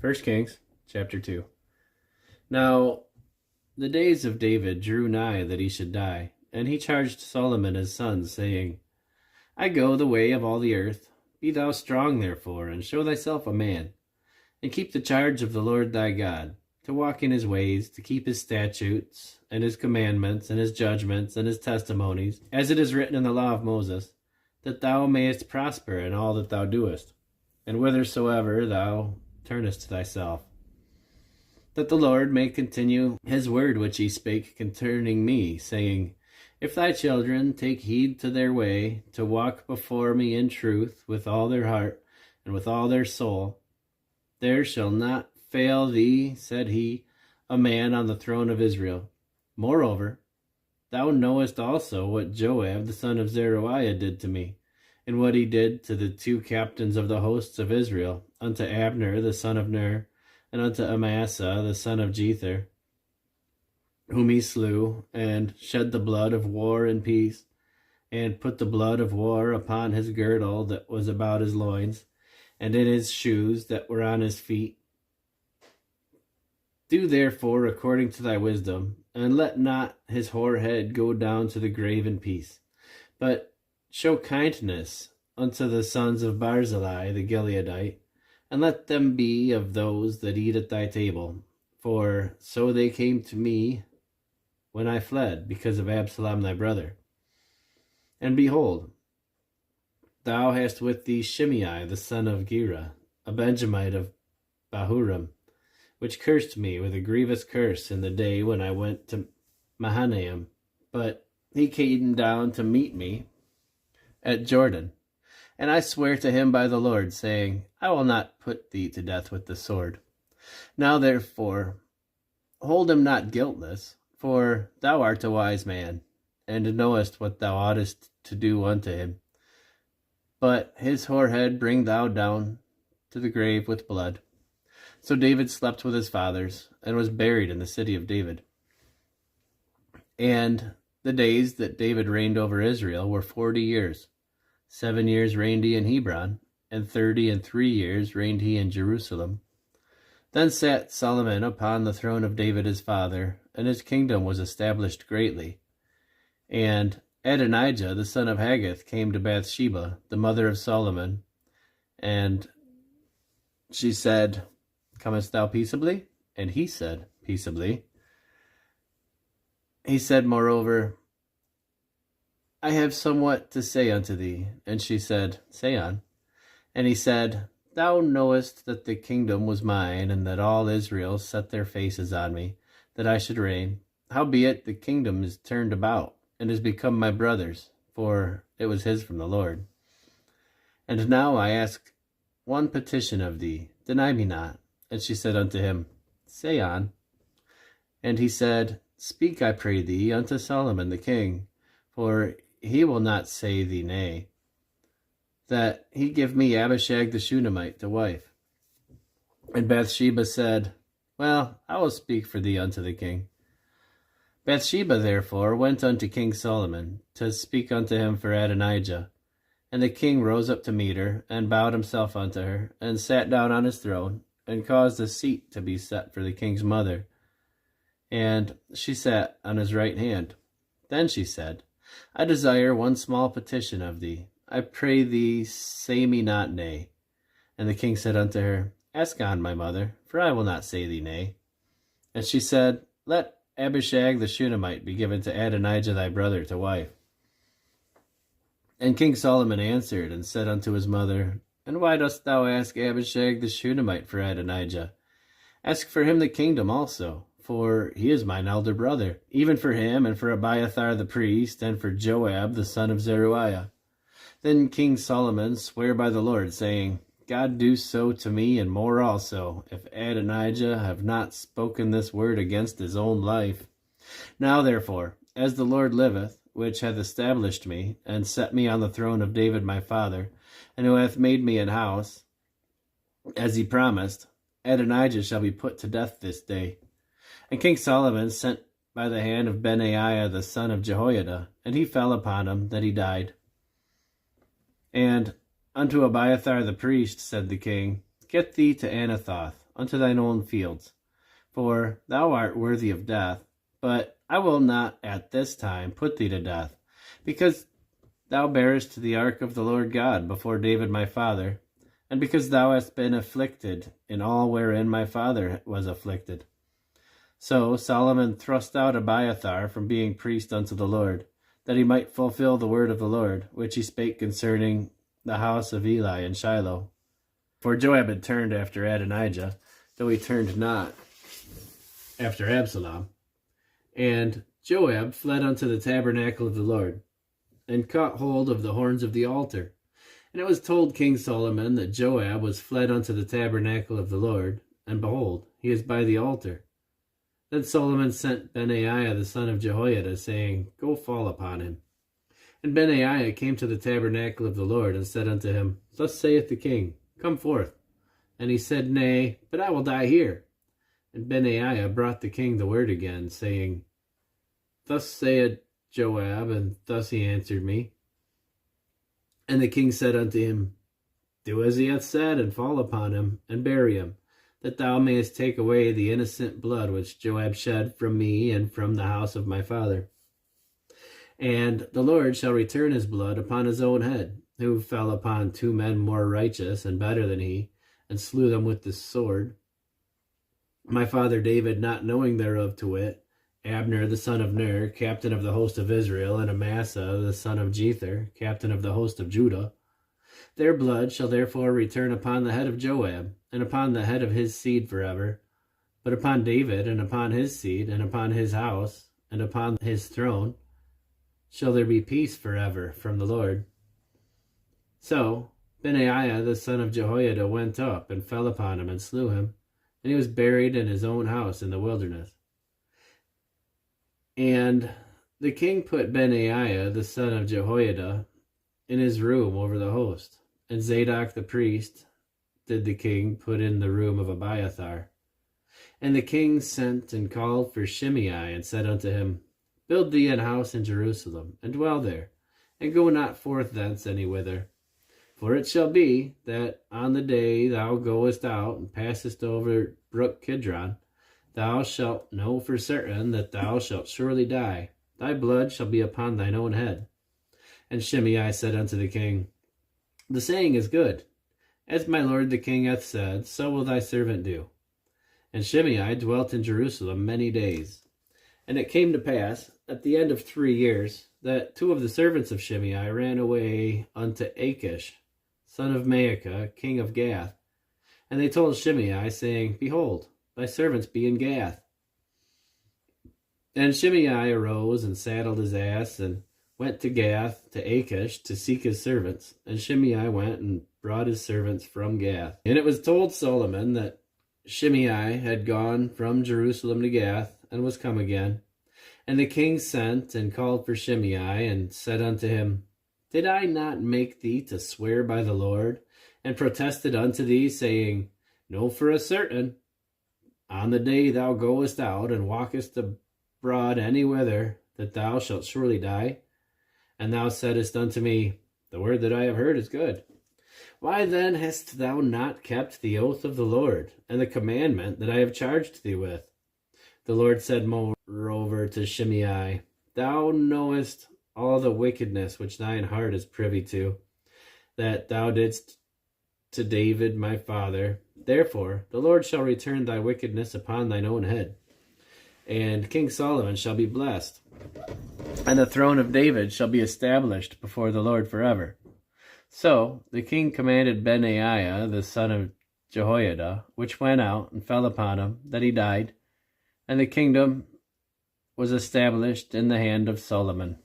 1 Kings chapter 2. Now the days of David drew nigh that he should die, and he charged Solomon his son, saying, I go the way of all the earth. Be thou strong therefore, and show thyself a man, and keep the charge of the Lord thy God, to walk in his ways, to keep his statutes, and his commandments, and his judgments, and his testimonies, as it is written in the law of Moses, that thou mayest prosper in all that thou doest, and whithersoever thou turnest thyself, that the Lord may continue his word which he spake concerning me, saying, If thy children take heed to their way, to walk before me in truth with all their heart and with all their soul, there shall not fail thee, said he, a man on the throne of Israel. Moreover, thou knowest also what Joab the son of Zeruiah did to me, and what he did to the two captains of the hosts of Israel, unto Abner the son of Ner, and unto Amasa the son of Jether, whom he slew, and shed the blood of war in peace, and put the blood of war upon his girdle that was about his loins, and in his shoes that were on his feet. Do therefore according to thy wisdom, and let not his hoar head go down to the grave in peace, but show kindness unto the sons of Barzillai the Gileadite, and let them be of those that eat at thy table, for so they came to me when I fled, because of Absalom thy brother. And behold, thou hast with thee Shimei the son of Gera, a Benjamite of Bahurim, which cursed me with a grievous curse in the day when I went to Mahanaim. But he came down to meet me at Jordan, and I swear to him by the Lord, saying, I will not put thee to death with the sword. Now therefore hold him not guiltless, for thou art a wise man, and knowest what thou oughtest to do unto him. But his hoar head bring thou down to the grave with blood. So David slept with his fathers, and was buried in the city of David. And the days that David reigned over Israel were 40 years. 7 years reigned he in Hebron, and 33 years reigned he in Jerusalem. Then sat Solomon upon the throne of David his father, and his kingdom was established greatly. And Adonijah the son of Haggith came to Bathsheba, the mother of Solomon, and she said, Comest thou peaceably? And he said, Peaceably. He said, moreover, I have somewhat to say unto thee. And she said, Say on. And he said, Thou knowest that the kingdom was mine, and that all Israel set their faces on me, that I should reign. Howbeit the kingdom is turned about, and is become my brother's, for it was his from the Lord. And now I ask one petition of thee, deny me not. And she said unto him, Say on. And he said, Speak, I pray thee, unto Solomon the king, for he will not say thee nay, that he give me Abishag the Shunammite to wife. And Bathsheba said, Well, I will speak for thee unto the king. Bathsheba therefore went unto King Solomon, to speak unto him for Adonijah. And the king rose up to meet her, and bowed himself unto her, and sat down on his throne, and caused a seat to be set for the king's mother. And she sat on his right hand. Then she said, I desire one small petition of thee. I pray thee, say me not nay. And the king said unto her, Ask on, my mother, for I will not say thee nay. And she said, Let Abishag the Shunammite be given to Adonijah thy brother to wife. And King Solomon answered and said unto his mother, And why dost thou ask Abishag the Shunammite for Adonijah? Ask for him the kingdom also, for he is mine elder brother, even for him, and for Abiathar the priest, and for Joab the son of Zeruiah. Then King Solomon sware by the Lord, saying, God do so to me, and more also, if Adonijah have not spoken this word against his own life. Now therefore, as the Lord liveth, which hath established me, and set me on the throne of David my father, and who hath made me an house, as he promised, Adonijah shall be put to death this day. And King Solomon sent by the hand of Benaiah the son of Jehoiada, and he fell upon him, that he died. And unto Abiathar the priest said the king, Get thee to Anathoth, unto thine own fields, for thou art worthy of death. But I will not at this time put thee to death, because thou bearest the ark of the Lord God before David my father, and because thou hast been afflicted in all wherein my father was afflicted. So Solomon thrust out Abiathar from being priest unto the Lord, that he might fulfill the word of the Lord, which he spake concerning the house of Eli in Shiloh. For Joab had turned after Adonijah, though he turned not after Absalom. And Joab fled unto the tabernacle of the Lord, and caught hold of the horns of the altar. And it was told King Solomon that Joab was fled unto the tabernacle of the Lord, and behold, he is by the altar. Then Solomon sent Benaiah the son of Jehoiada, saying, Go fall upon him. And Benaiah came to the tabernacle of the Lord, and said unto him, Thus saith the king, Come forth. And he said, Nay, but I will die here. And Benaiah brought the king the word again, saying, Thus saith Joab, and thus he answered me. And the king said unto him, Do as he hath said, and fall upon him, and bury him, that thou mayest take away the innocent blood which Joab shed from me and from the house of my father. And the Lord shall return his blood upon his own head, who fell upon 2 men more righteous and better than he, and slew them with the sword. My father David, not knowing thereof, to wit, Abner the son of Ner, captain of the host of Israel, and Amasa the son of Jether, captain of the host of Judah. Their blood shall therefore return upon the head of Joab, and upon the head of his seed forever. But upon David, and upon his seed, and upon his house, and upon his throne, shall there be peace forever from the Lord. So Benaiah the son of Jehoiada went up, and fell upon him, and slew him, and he was buried in his own house in the wilderness. And the king put Benaiah the son of Jehoiada in his room over the host, and Zadok the priest did the king put in the room of Abiathar. And the king sent and called for Shimei, and said unto him, Build thee an house in Jerusalem, and dwell there, and go not forth thence any whither. For it shall be that on the day thou goest out and passest over brook Kidron, thou shalt know for certain that thou shalt surely die. Thy blood shall be upon thine own head. And Shimei said unto the king, The saying is good. As my lord the king hath said, so will thy servant do. And Shimei dwelt in Jerusalem many days. And it came to pass, at the end of 3 years, that 2 of the servants of Shimei ran away unto Achish, son of Maacah, king of Gath. And they told Shimei, saying, Behold, thy servants be in Gath. And Shimei arose and saddled his ass, and went to Gath, to Achish, to seek his servants. And Shimei went and brought his servants from Gath. And it was told Solomon that Shimei had gone from Jerusalem to Gath, and was come again. And the king sent and called for Shimei, and said unto him, Did I not make thee to swear by the Lord, and protested unto thee, saying, Know for a certain, on the day thou goest out and walkest abroad any whither, that thou shalt surely die? And thou saidst unto me, The word that I have heard is good. Why then hast thou not kept the oath of the Lord, and the commandment that I have charged thee with? The Lord said moreover to Shimei, Thou knowest all the wickedness which thine heart is privy to, that thou didst to David my father. Therefore the Lord shall return thy wickedness upon thine own head, and King Solomon shall be blessed, and the throne of David shall be established before the Lord forever. So the king commanded Benaiah the son of Jehoiada, which went out and fell upon him, that he died, and the kingdom was established in the hand of Solomon.